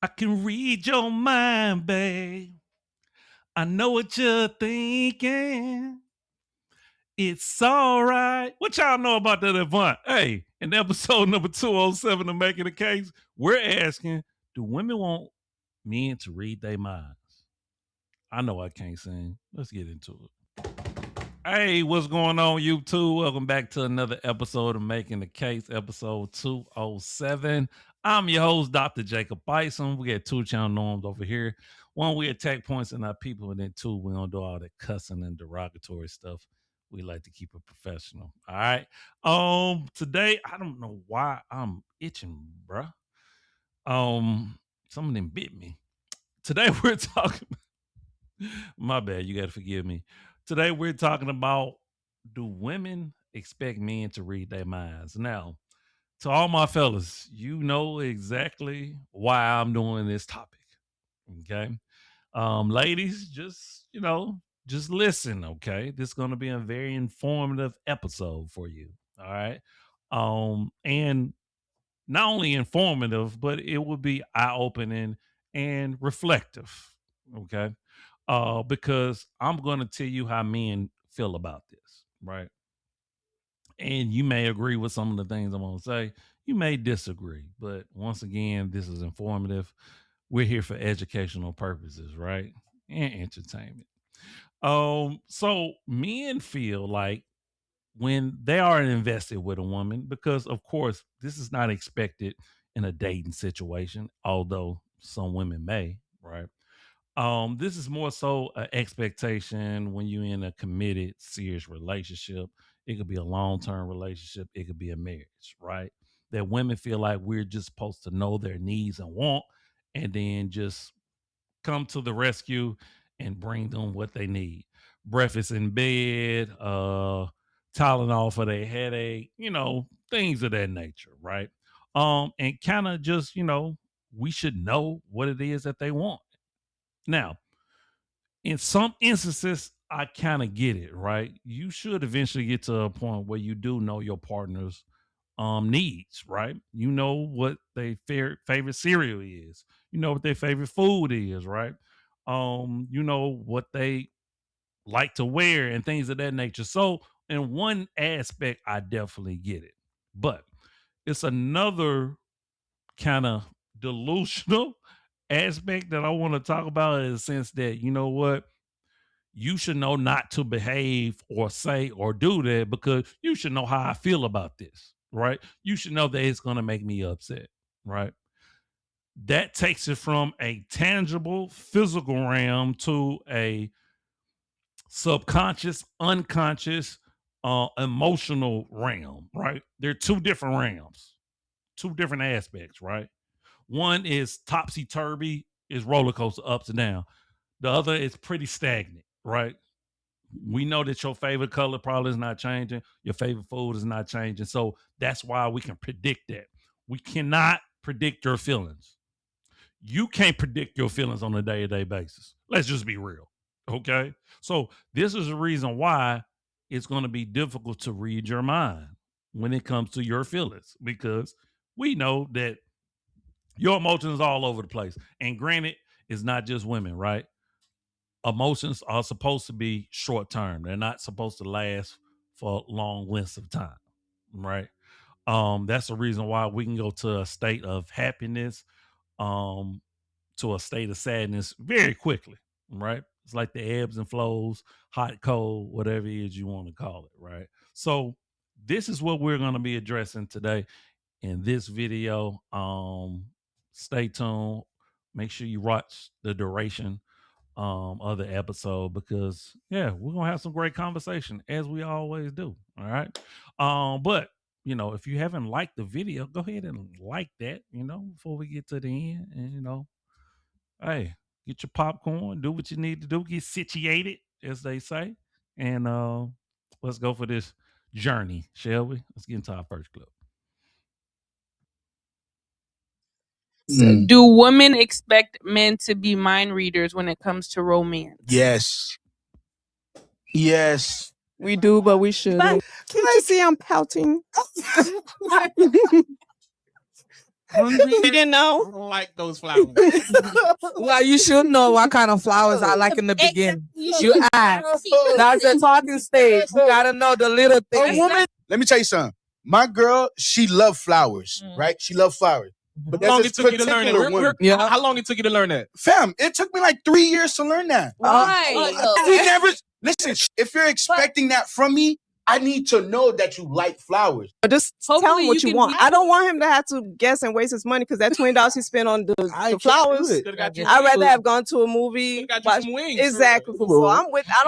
I can read your mind, babe. I know what you're thinking. It's all right. What y'all know about that Avant? Hey, in episode number 207 of Making the Case, we're asking, do women want men to read their minds? I know I can't sing. Let's get into it. Hey, what's going on, YouTube? Welcome back to another episode of Making the Case, episode 207. I'm your host, Dr. Jacob Isom. We got two channel norms over here. One, we attack points in our people, and then two, we don't do all that cussing and derogatory stuff. We like to keep it professional. All right. Today, I don't know why I'm itching, bruh. Some of them bit me. Today we're talking. My bad. You got to forgive me. Today we're talking about, do women expect men to read their minds? Now, to all my fellas, you know exactly why I'm doing this topic. Okay. Ladies, just listen, okay? This is gonna be a very informative episode for you. All right. And not only informative, but it will be eye-opening and reflective. Okay. Because I'm gonna tell you how men feel about this, right? And you may agree with some of the things I'm gonna say. You may disagree, but once again, this is informative. We're here for educational purposes, right? And entertainment. So men feel like when they are invested with a woman, because of course this is not expected in a dating situation, although some women may, right? This is more so an expectation when you're in a committed, serious relationship. It could be a long-term relationship, it could be a marriage, right? That women feel like we're just supposed to know their needs and want, and then just come to the rescue and bring them what they need. Breakfast in bed, Tylenol for their headache, things of that nature, right? And kind of just, we should know what it is that they want. Now, in some instances, I kind of get it, right? You should eventually get to a point where you do know your partner's needs, right? You know what their favorite cereal is. You know what their favorite food is, right? You know what they like to wear and things of that nature. So, in one aspect, I definitely get it. But it's another kind of delusional aspect that I want to talk about, in the sense that, you know what? You should know not to behave or say or do that, because you should know how I feel about this, right? You should know that it's going to make me upset, right? That takes it from a tangible physical realm to a subconscious, unconscious, emotional realm, right? They're two different realms, two different aspects, right? One is topsy turvy, is roller coaster, ups and down. The other is pretty stagnant, right? We know that your favorite color probably is not changing. Your favorite food is not changing. So that's why we can predict that. We cannot predict your feelings. You can't predict your feelings on a day-to-day basis. Let's just be real. Okay. So this is the reason why it's going to be difficult to read your mind when it comes to your feelings, because we know that your emotions are all over the place. And granted, it's not just women, right? Emotions are supposed to be short term. They're not supposed to last for long lengths of time, right? That's the reason why we can go to a state of happiness, um, to a state of sadness very quickly, right? It's like the ebbs and flows, hot, cold, whatever it is you want to call it, right? So this is what we're going to be addressing today in this video. Stay tuned. Make sure you watch the duration of the episode, because yeah, we're gonna have some great conversation as we always do. All right. But if you haven't liked the video, go ahead and like that, before we get to the end. And hey, get your popcorn, do what you need to do, get situated, as they say. And let's go for this journey, shall we? Let's get into our first clip. So do women expect men to be mind readers when it comes to romance? Yes. Yes. We do, but we shouldn't. Can't you see I'm pouting? Hungry? You didn't know? I don't like those flowers. Well, you should know what kind of flowers I like in the beginning. You ask. That's the talking stage. You gotta know the little things. Let me tell you something. My girl, she loved flowers, right? She loved flowers. But How long it took you to learn it? How long it took you to learn that? Fam, it took me like 3 years to learn that. Why? Listen, if you're expecting that from me, I need to know that you like flowers. But just tell him what you want. I don't want him to have to guess and waste his money because that $20 he spent on the flowers. I'd rather have gone to a movie. Got some wings. Exactly. So I'm with. I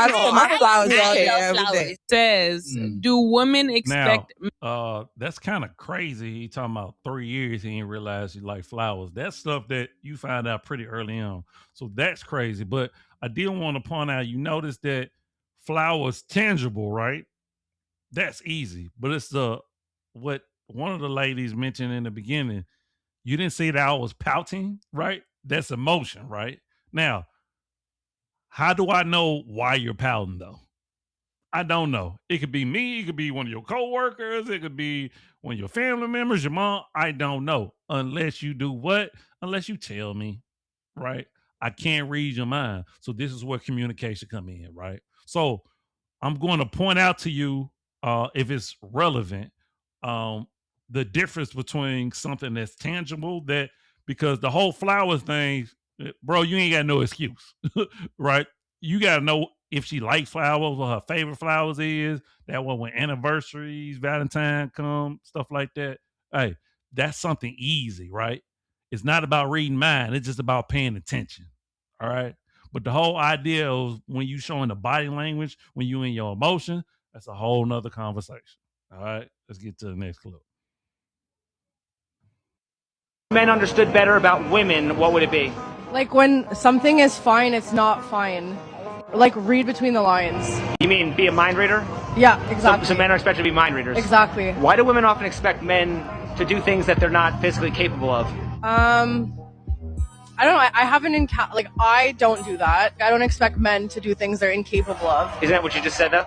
don't my flowers all day every day. It says, do women expect? Now, that's kind of crazy. He talking about 3 years. He didn't realize he liked flowers. That's stuff that you find out pretty early on. So that's crazy. But I did want to point out. You notice that flowers tangible, right? That's easy. But it's what one of the ladies mentioned in the beginning. You didn't see that I was pouting, right? That's emotion, right? Now, how do I know why you're pouting though? I don't know. It could be me. It could be one of your coworkers. It could be one of your family members, your mom. I don't know. Unless you do what? Unless you tell me, right? I can't read your mind. So this is where communication come in, right? So I'm going to point out to you, if it's relevant, the difference between something that's tangible, that because the whole flowers thing, bro, you ain't got no excuse, right? You got to know if she likes flowers, what her favorite flowers is. That way, when anniversaries, Valentine come, stuff like that. Hey, that's something easy, right? It's not about reading mind. It's just about paying attention. All right. But the whole idea of when you showing the body language, when you in your emotion, that's a whole nother conversation. All right. Let's get to the next clip. Men understood better about women, what would it be? Like when something is fine, it's not fine. Like read between the lines. You mean be a mind reader? Yeah, exactly. So men are expected to be mind readers. Exactly. Why do women often expect men to do things that they're not physically capable of? I don't know. I haven't I don't do that. I don't expect men to do things they're incapable of. Isn't that what you just said, though?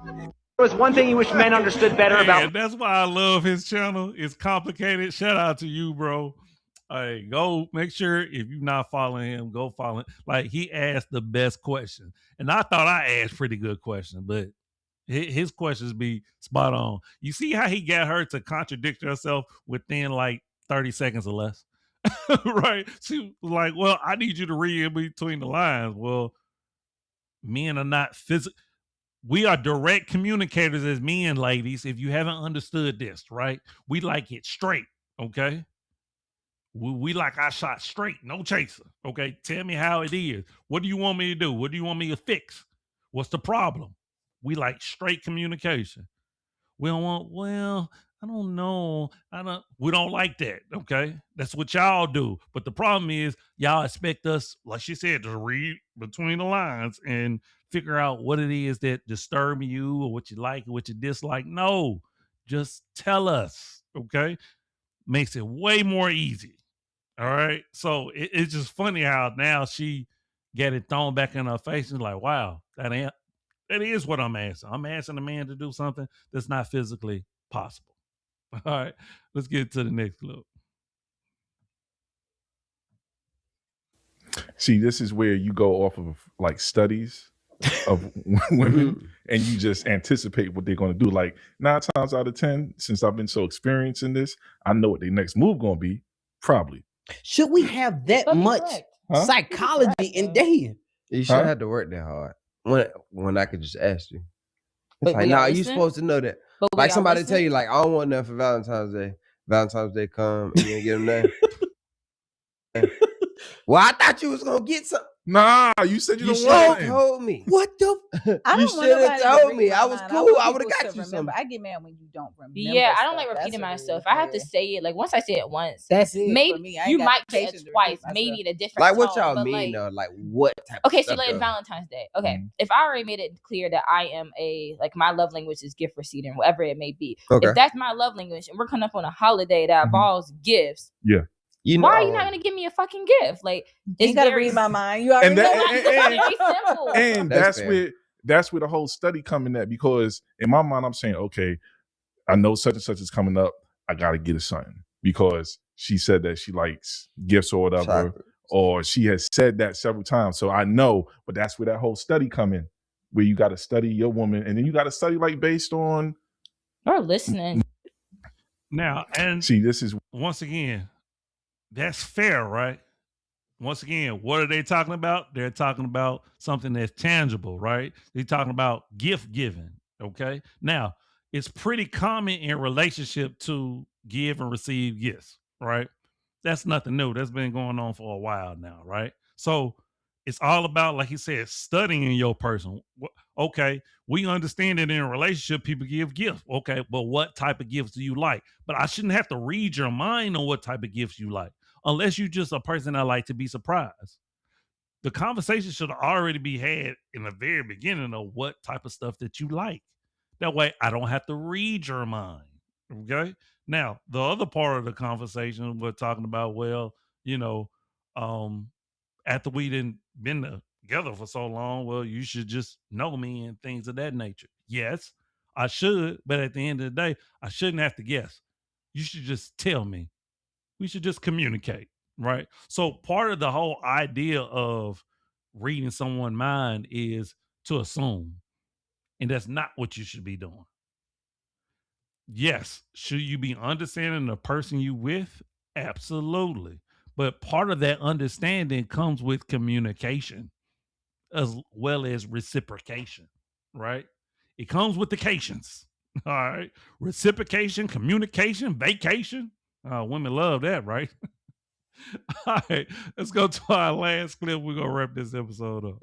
There was one thing you wish men understood better about. That's why I love his channel. It's complicated. Shout out to you, bro. Hey, go make sure if you're not following him, go follow him. Like, he asked the best question. And I thought I asked pretty good questions, but his questions be spot on. You see how he got her to contradict herself within like 30 seconds or less? Right? She was like, well, I need you to read in between the lines. Well, men are not physical. We are direct communicators as men, ladies. If you haven't understood this, right? We like it straight, okay? We like our shot straight, no chaser, okay? Tell me how it is. What do you want me to do? What do you want me to fix? What's the problem? We like straight communication. We don't want, well, I don't know. We don't like that, okay? That's what y'all do. But the problem is y'all expect us, like she said, to read between the lines and figure out what it is that disturbs you or what you like or what you dislike. No, just tell us, okay? Makes it way more easy. All right. So it's just funny how now she get it thrown back in her face and like, wow, that is what I'm asking. I'm asking a man to do something that's not physically possible. All right. Let's get to the next clip. See, this is where you go off of like studies of women and you just anticipate what they're going to do. Like 9 times out of 10, since I've been so experienced in this, I know what their next move going to be. Probably. Should we have that much psychology in dating? You shouldn't have to work that hard. When I could just ask you. It's like, nah, you supposed to know that. Like somebody tell you, like, I don't want nothing for Valentine's Day. Valentine's Day come and you ain't get them nothing. Well, I thought you was gonna get something. Nah, you said you don't want. You told me. What the? You should have told me. I was cool. I would have got you something. I get mad when you don't remember. Yeah, I don't like repeating myself. I have to say it. Like once I say it once, that's it. Maybe you might say it twice, maybe at a different. Like what tone, y'all mean though? Like what type? Okay, of so stuff, like Valentine's Day. Okay, if I already made it clear that I am my love language is gift receiving, whatever it may be. Okay. If that's my love language, and we're coming up on a holiday that involves gifts. Yeah. Why are you not gonna give me a fucking gift? Like, you gotta read my mind. You already know. It's very simple. And that's where the whole study come in at, because in my mind I'm saying, okay, I know such and such is coming up. I got to get her something because she said that she likes gifts or whatever, or she has said that several times. So I know, but that's where that whole study come in, where you got to study your woman, and then you got to study like based on or listening. Now, and see, this is once again, that's fair, right? Once again, what are they talking about? They're talking about something that's tangible, right? They're talking about gift giving. Okay. Now, it's pretty common in relationship to give and receive gifts, right? That's nothing new. That's been going on for a while now, right? So it's all about, like he said, studying your person. Okay, we understand that in a relationship, people give gifts. Okay, but what type of gifts do you like? But I shouldn't have to read your mind on what type of gifts you like, unless you're just a person that like to be surprised. The conversation should already be had in the very beginning of what type of stuff that you like. That way, I don't have to read your mind. Okay. Now, the other part of the conversation, we're talking about, well, you know, after we didn't been together for so long, well, you should just know me and things of that nature. Yes, I should, but at the end of the day, I shouldn't have to guess. You should just tell me. We should just communicate, right? So part of the whole idea of reading someone's mind is to assume, and that's not what you should be doing. Yes, should you be understanding the person you with? Absolutely. But part of that understanding comes with communication as well as reciprocation, right? It comes with occasions. All right. Reciprocation, communication, vacation. Women love that, right? All right. Let's go to our last clip. We're going to wrap this episode up.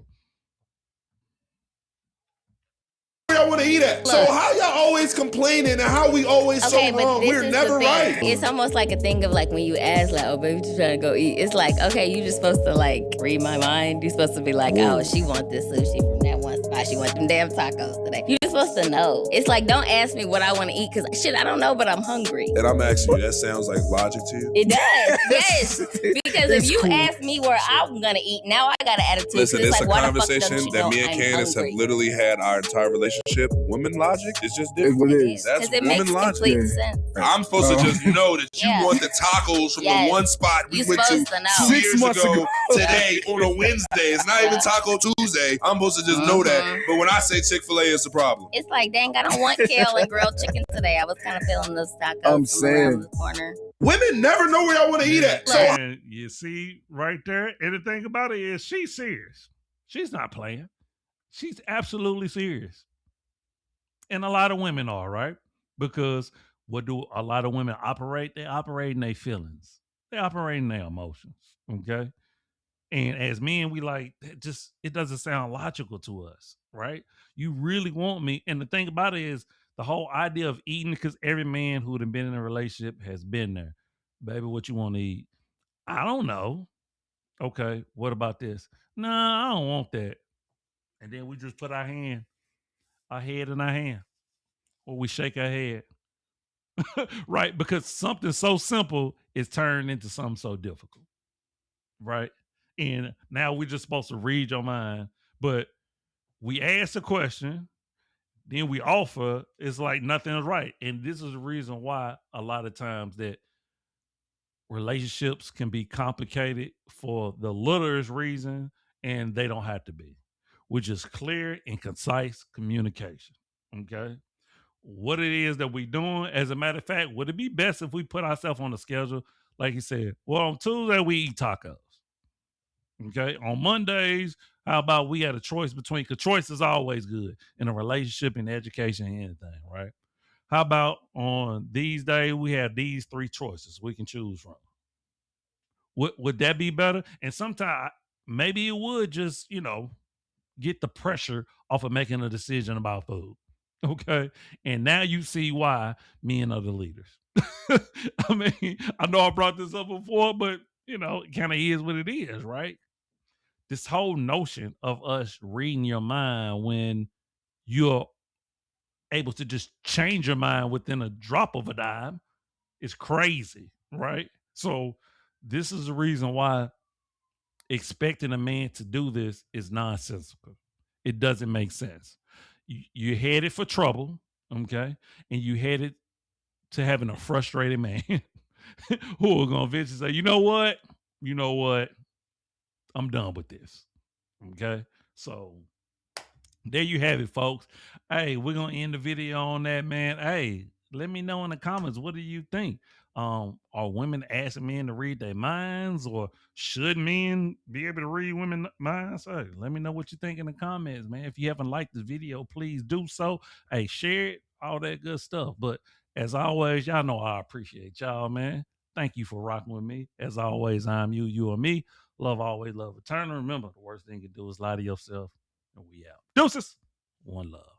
Y'all want to eat at. So how y'all always complaining and how we always so wrong? We're never right. It's almost like a thing of like when you ask like, oh baby, you trying to go eat. It's like, okay, you just supposed to like read my mind. You're supposed to be like, oh, she want this sushi from that one spot. She want them damn tacos today. You're supposed to know. It's like, don't ask me what I want to eat because shit, I don't know, but I'm hungry. And I'm asking you, that sounds like logic to you? It does, yes. Because if you ask me where I'm gonna eat, now I got an attitude. Listen, it's like, a conversation that me and Candace have literally had our entire relationship. Women logic is just different. It is. That's it woman makes logic. complete sense. I'm supposed to just know that you want the tacos from the one spot we went to 2 years ago today on a Wednesday. It's not even Taco Tuesday. I'm supposed to just know that. But when I say Chick-fil-A, it's a problem. It's like, dang, I don't want kale and grilled chicken today. I was kind of feeling those tacos from around the corner. Women never know where y'all want to eat at. So And you see right there, and the thing about it is she's serious. She's not playing. She's absolutely serious. And a lot of women are, right? Because what do a lot of women operate? They operate in their feelings. They operate in their emotions. Okay. And as men, we like, it doesn't sound logical to us, right? You really want me. And the thing about it is the whole idea of eating, because every man who'd have been in a relationship has been there. Baby, what you want to eat? I don't know. Okay, what about this? Nah, I don't want that. And then we just put our head in our hand, or we shake our head. Right? Because something so simple is turned into something so difficult. Right? And now we're just supposed to read your mind, but we ask a question, then we offer, it's like nothing is right. And this is the reason why a lot of times that relationships can be complicated for the littlest reason, and they don't have to be, which is clear and concise communication. Okay. What it is that we're doing. As a matter of fact, would it be best if we put ourselves on the schedule? Like you said, well, on Tuesday, we eat tacos. Okay. On Mondays, how about we had a choice between, because choice is always good in a relationship, in education, and anything, right? How about on these days, we have these 3 choices we can choose from? Would that be better? And sometimes maybe it would just, get the pressure off of making a decision about food. Okay. And now you see why men are the leaders. I mean, I know I brought this up before, but it kind of is what it is, right? This whole notion of us reading your mind when you're able to just change your mind within a drop of a dime is crazy, right? So this is the reason why expecting a man to do this is nonsensical. It doesn't make sense. You're headed for trouble, okay? And you headed to having a frustrated man who are gonna eventually say, you know what? I'm done with this. Okay. So there you have it, folks. Hey, we're gonna end the video on that, man. Hey, let me know in the comments, what do you think? Are women asking men to read their minds, or should men be able to read women's minds? Hey, let me know what you think in the comments, man. If you haven't liked this video, please do so. Hey, share it, all that good stuff. But as always, y'all know I appreciate y'all, man. Thank you for rocking with me. As always, I'm you, you are me. Love always, love eternal. Remember, the worst thing you can do is lie to yourself. And we out. Deuces. One love.